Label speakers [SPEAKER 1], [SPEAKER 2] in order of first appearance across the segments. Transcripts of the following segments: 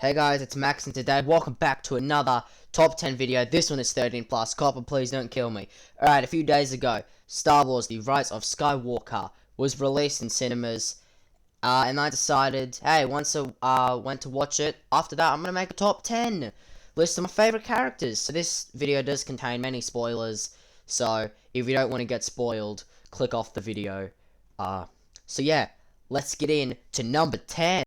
[SPEAKER 1] Hey guys, it's Max, and today, welcome back to another top 10 video. This one is 13 plus. Copper, please don't kill me. Alright, a few days ago, Star Wars The Rise of Skywalker was released in cinemas, and I decided, hey, once I went to watch it, after that I'm gonna make a top 10 list of my favorite characters. So this video does contain many spoilers, so if you don't want to get spoiled, click off the video. So yeah, let's get in to number 10.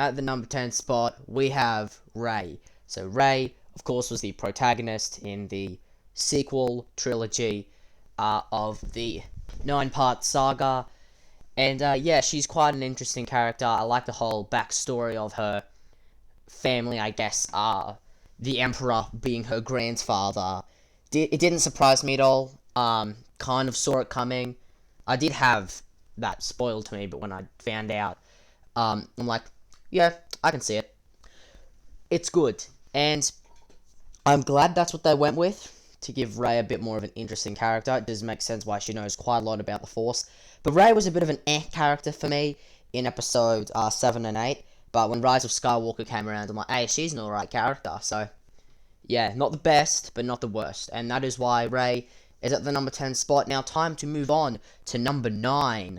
[SPEAKER 1] At the number 10 spot, we have Rey. So Rey, of course, was the protagonist in the sequel trilogy of the 9-part saga. And yeah, she's quite an interesting character. I like the whole backstory of her family, I guess. The Emperor being her grandfather. It didn't surprise me at all. Kind of saw it coming. I did have that spoiled to me, but when I found out, I'm like, yeah, I can see it. It's good. And I'm glad that's what they went with, to give Rey a bit more of an interesting character. It does make sense why she knows quite a lot about the Force. But Rey was a bit of an character for me in episode 7 and 8. But when Rise of Skywalker came around, I'm like, hey, she's an alright character. So, yeah, not the best, but not the worst. And that is why Rey is at the number 10 spot. Now, time to move on to number 9.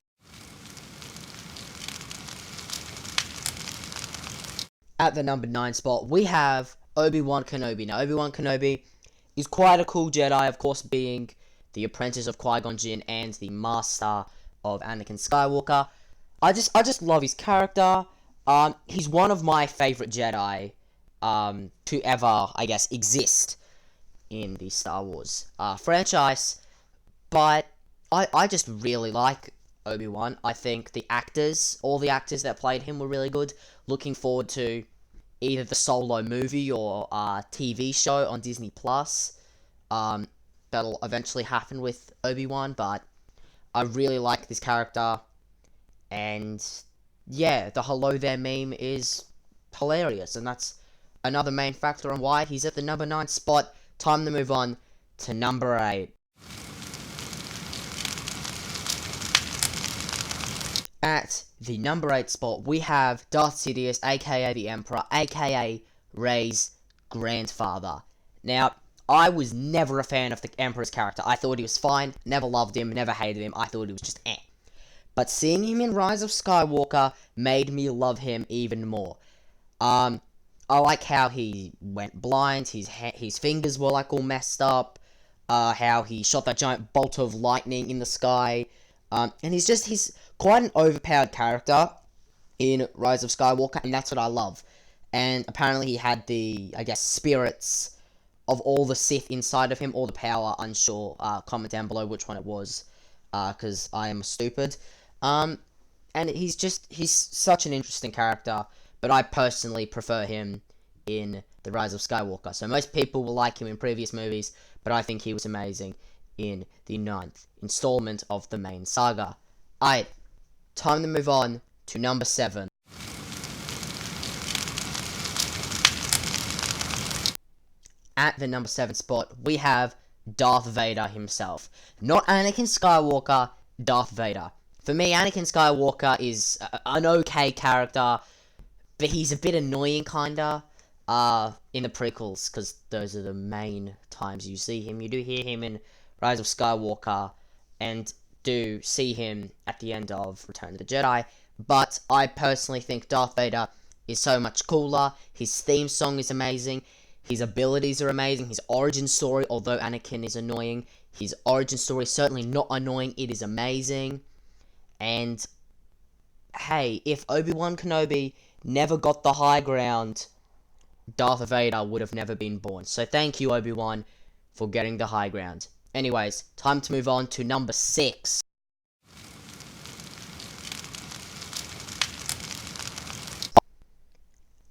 [SPEAKER 1] At the number 9 spot, we have Obi Wan Kenobi. Now, Obi Wan Kenobi is quite a cool Jedi, of course, being the apprentice of Qui-Gon Jinn and the master of Anakin Skywalker. I just love his character. He's one of my favorite Jedi to ever, I guess, exist in the Star Wars franchise. But I just really like Obi-Wan. I think the actors, all the actors that played him were really good. Looking forward to either the solo movie or TV show on Disney Plus. That'll eventually happen with Obi-Wan, but I really like this character. And yeah, the hello there meme is hilarious, and that's another main factor on why he's at the number 9 spot. Time to move on to number 8. At the number 8 spot, we have Darth Sidious, aka the Emperor, aka Rey's grandfather. Now, I was never a fan of the Emperor's character. I thought he was fine, never loved him, never hated him. I thought he was just eh. But seeing him in Rise of Skywalker made me love him even more. I like how he went blind, his fingers were like all messed up, how he shot that giant bolt of lightning in the sky, and he's quite an overpowered character in Rise of Skywalker, and that's what I love. And apparently he had the, I guess, spirits of all the Sith inside of him, or the power, unsure. Comment down below which one it was, because I am stupid. And he's such an interesting character, but I personally prefer him in The Rise of Skywalker. So most people will like him in previous movies, but I think he was amazing in the 9th installment of the main saga. Alright, time to move on to number 7. At the number 7 spot, we have Darth Vader himself. Not Anakin Skywalker, Darth Vader. For me, Anakin Skywalker is an okay character, but he's a bit annoying, kinda, in the prequels, because those are the main times you see him. You do hear him in Rise of Skywalker, and do see him at the end of Return of the Jedi, but I personally think Darth Vader is so much cooler. His theme song is amazing, his abilities are amazing, his origin story, although Anakin is annoying, his origin story is certainly not annoying, it is amazing. And hey, if Obi-Wan Kenobi never got the high ground, Darth Vader would have never been born. So thank you, Obi-Wan, for getting the high ground. Anyways, time to move on to number 6.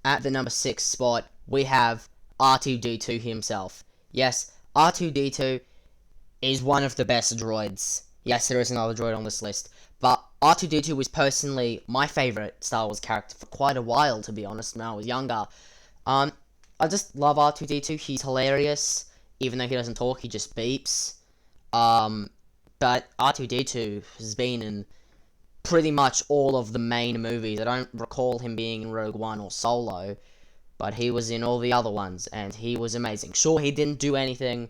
[SPEAKER 1] At the number 6 spot, we have R2-D2 himself. Yes, R2-D2 is one of the best droids. Yes, there is another droid on this list, but R2-D2 was personally my favourite Star Wars character for quite a while, to be honest, when I was younger. I just love R2-D2, he's hilarious. Even though he doesn't talk, he just beeps. But R2-D2 has been in pretty much all of the main movies. I don't recall him being in Rogue One or Solo, but he was in all the other ones, and he was amazing. Sure, he didn't do anything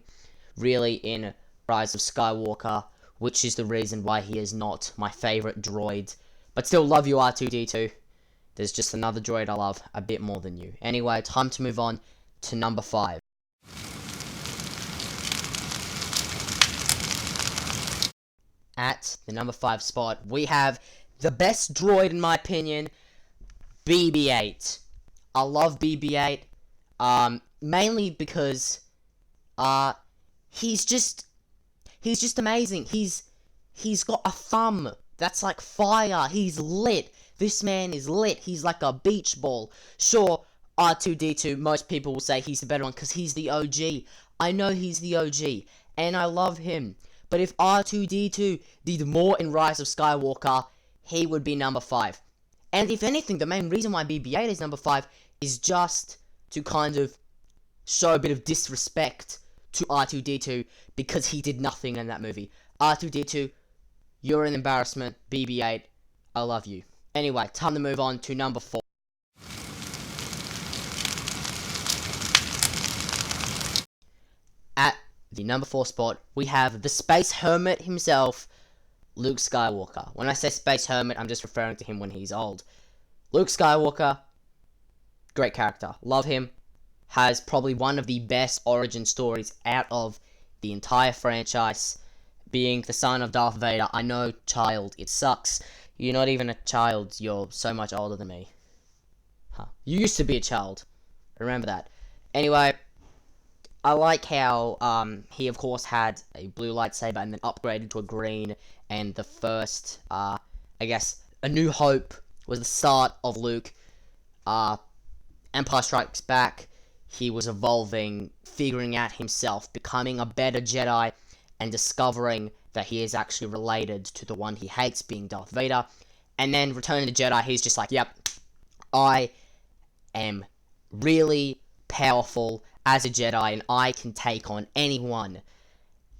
[SPEAKER 1] really in Rise of Skywalker, which is the reason why he is not my favorite droid. But still love you, R2-D2. There's just another droid I love a bit more than you. Anyway, time to move on to number 5. At the number 5 spot, we have the best droid, in my opinion, BB-8. I love BB-8, mainly because, he's just amazing. He's got a thumb that's like fire. He's lit. This man is lit. He's like a beach ball. Sure, R2-D2, most people will say he's the better one because he's the OG. I know he's the OG, and I love him. But if R2-D2 did more in Rise of Skywalker, he would be number 5. And if anything, the main reason why BB-8 is number 5 is just to kind of show a bit of disrespect to R2-D2 because he did nothing in that movie. R2-D2, you're an embarrassment. BB-8, I love you. Anyway, time to move on to number 4. At the number 4 spot, we have the space hermit himself, Luke Skywalker. When I say space hermit, I'm just referring to him when he's old. Luke Skywalker, great character. Love him. Has probably one of the best origin stories out of the entire franchise. Being the son of Darth Vader. I know, child, it sucks. You're not even a child. You're so much older than me. Huh. You used to be a child. Remember that. Anyway, I like how he, of course, had a blue lightsaber and then upgraded to a green. And the first, I guess, A New Hope was the start of Luke. Empire Strikes Back, he was evolving, figuring out himself, becoming a better Jedi, and discovering that he is actually related to the one he hates, being Darth Vader. And then Return of the Jedi, he's just like, yep, I am really powerful as a Jedi, and I can take on anyone.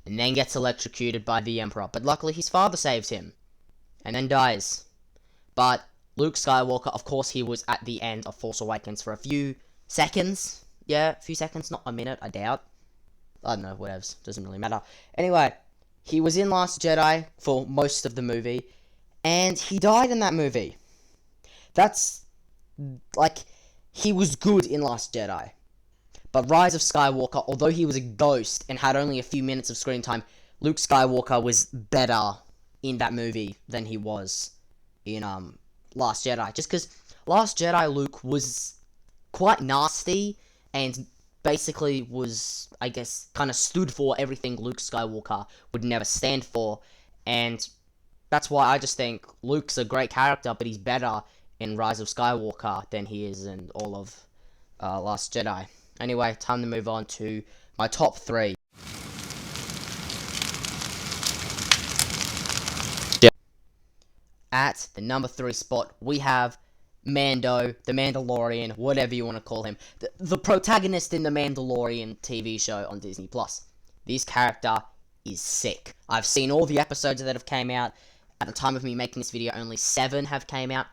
[SPEAKER 1] And then gets electrocuted by the Emperor. But luckily his father saves him. And then dies. But Luke Skywalker, of course, he was at the end of Force Awakens for a few seconds. Yeah, a few seconds, not a minute, I doubt. I don't know, whatevs, doesn't really matter. Anyway, he was in Last Jedi for most of the movie, and he died in that movie. That's, like, he was good in Last Jedi. But Rise of Skywalker, although he was a ghost and had only a few minutes of screen time, Luke Skywalker was better in that movie than he was in, Last Jedi. Just because Last Jedi Luke was quite nasty and basically was, I guess, kind of stood for everything Luke Skywalker would never stand for. And that's why I just think Luke's a great character, but he's better in Rise of Skywalker than he is in all of Last Jedi. Anyway, time to move on to my top 3. At the number 3 spot, we have Mando, the Mandalorian, whatever you want to call him. The protagonist in the Mandalorian TV show on Disney+. This character is sick. I've seen all the episodes that have came out. At the time of me making this video, only 7 have came out.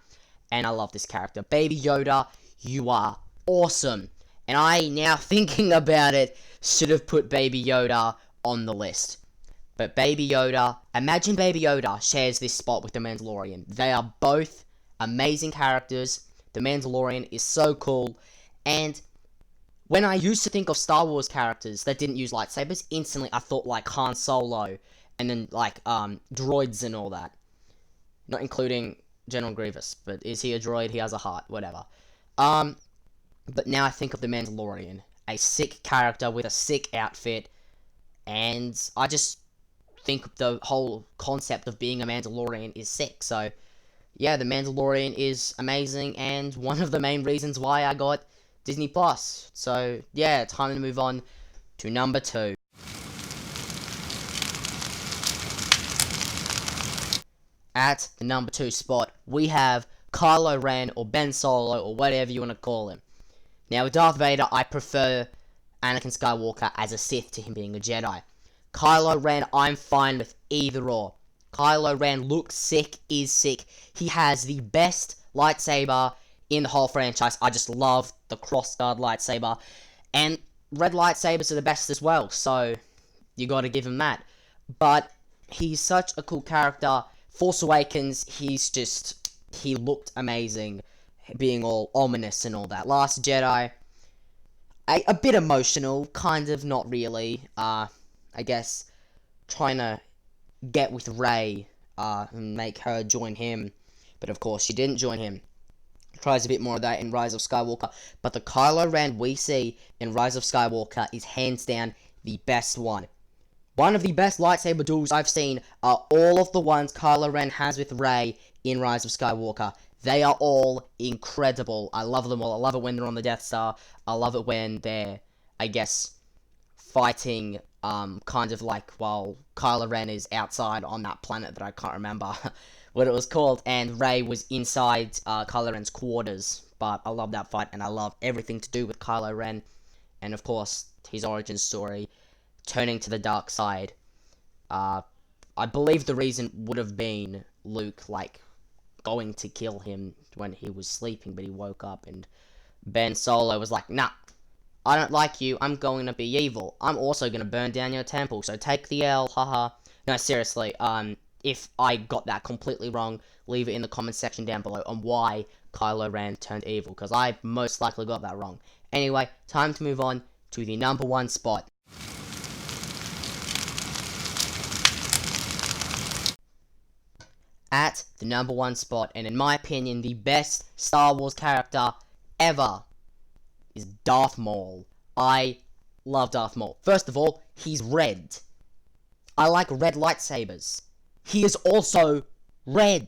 [SPEAKER 1] And I love this character. Baby Yoda, you are awesome. And I, now thinking about it, should have put Baby Yoda on the list. But Baby Yoda, imagine Baby Yoda shares this spot with the Mandalorian. They are both amazing characters. The Mandalorian is so cool. And when I used to think of Star Wars characters that didn't use lightsabers, instantly I thought like Han Solo. And then like droids and all that. Not including General Grievous. But is he a droid? He has a heart. Whatever. But now I think of the Mandalorian, a sick character with a sick outfit, and I just think the whole concept of being a Mandalorian is sick. So, yeah, the Mandalorian is amazing, and one of the main reasons why I got Disney+. So, yeah, time to move on to number 2. At the number 2 spot, we have Kylo Ren, or Ben Solo, or whatever you want to call him. Now, with Darth Vader, I prefer Anakin Skywalker as a Sith to him being a Jedi. Kylo Ren, I'm fine with either or. Kylo Ren looks sick, is sick. He has the best lightsaber in the whole franchise. I just love the crossguard lightsaber. And red lightsabers are the best as well, so you gotta give him that. But he's such a cool character. Force Awakens, he looked amazing, being all ominous and all that. Last Jedi, a bit emotional, kind of, not really. I guess trying to get with Rey and make her join him, but of course she didn't join him. Tries a bit more of that in Rise of Skywalker, but the Kylo Ren we see in Rise of Skywalker is hands down the best one. One of the best lightsaber duels I've seen are all of the ones Kylo Ren has with Rey in Rise of Skywalker. They are all incredible. I love them all. I love it when they're on the Death Star. I love it when they're, I guess, fighting, kind of like while Kylo Ren is outside on that planet that I can't remember what it was called, and Rey was inside Kylo Ren's quarters. But I love that fight, and I love everything to do with Kylo Ren, and of course, his origin story, turning to the dark side. I believe the reason would have been Luke, like, going to kill him when he was sleeping, but he woke up, and Ben Solo was like, nah, I don't like you, I'm going to be evil. I'm also going to burn down your temple, so take the L, haha. No, seriously, if I got that completely wrong, leave it in the comment section down below on why Kylo Ren turned evil, because I most likely got that wrong. Anyway, time to move on to the number 1 spot. At the number 1 spot, and in my opinion, the best Star Wars character ever, is Darth Maul. I love Darth Maul. First of all, he's red. I like red lightsabers. He is also red.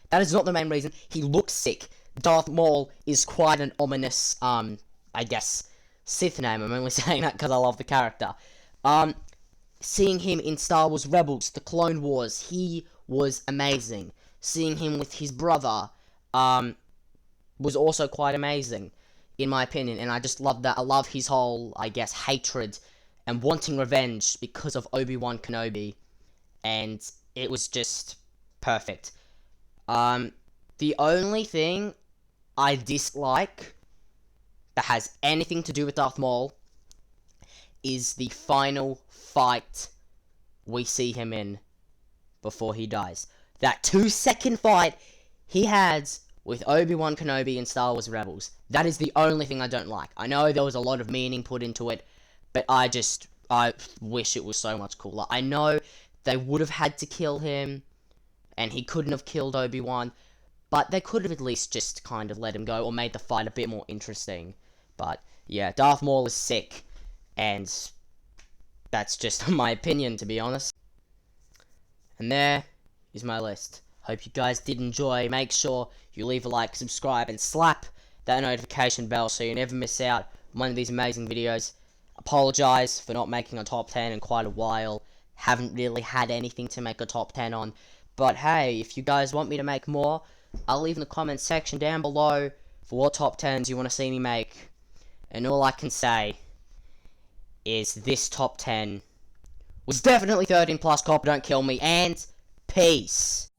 [SPEAKER 1] That is not the main reason. He looks sick. Darth Maul is quite an ominous, I guess, Sith name. I'm only saying that because I love the character. Seeing him in Star Wars Rebels, the Clone Wars, he was amazing. Seeing him with his brother, was also quite amazing, in my opinion, and I just love that. I love his whole, I guess, hatred and wanting revenge because of Obi Wan Kenobi, and it was just perfect. The only thing I dislike that has anything to do with Darth Maul is the final fight we see him in before he dies. That 2-second fight he had with Obi Wan Kenobi in Star Wars Rebels. That is the only thing I don't like. I know there was a lot of meaning put into it, but I wish it was so much cooler. I know they would have had to kill him, and he couldn't have killed Obi-Wan, but they could have at least just kind of let him go, or made the fight a bit more interesting. But, yeah, Darth Maul is sick, and that's just my opinion, to be honest. And there is my list. Hope you guys did enjoy. Make sure you leave a like, subscribe, and slap that notification bell so you never miss out on one of these amazing videos. Apologize for not making a top 10 in quite a while. Haven't really had anything to make a top 10 on. But hey, if you guys want me to make more, I'll leave in the comments section down below for what top 10s you want to see me make. And all I can say is this top 10 was definitely 13 plus, cop, don't kill me, and peace.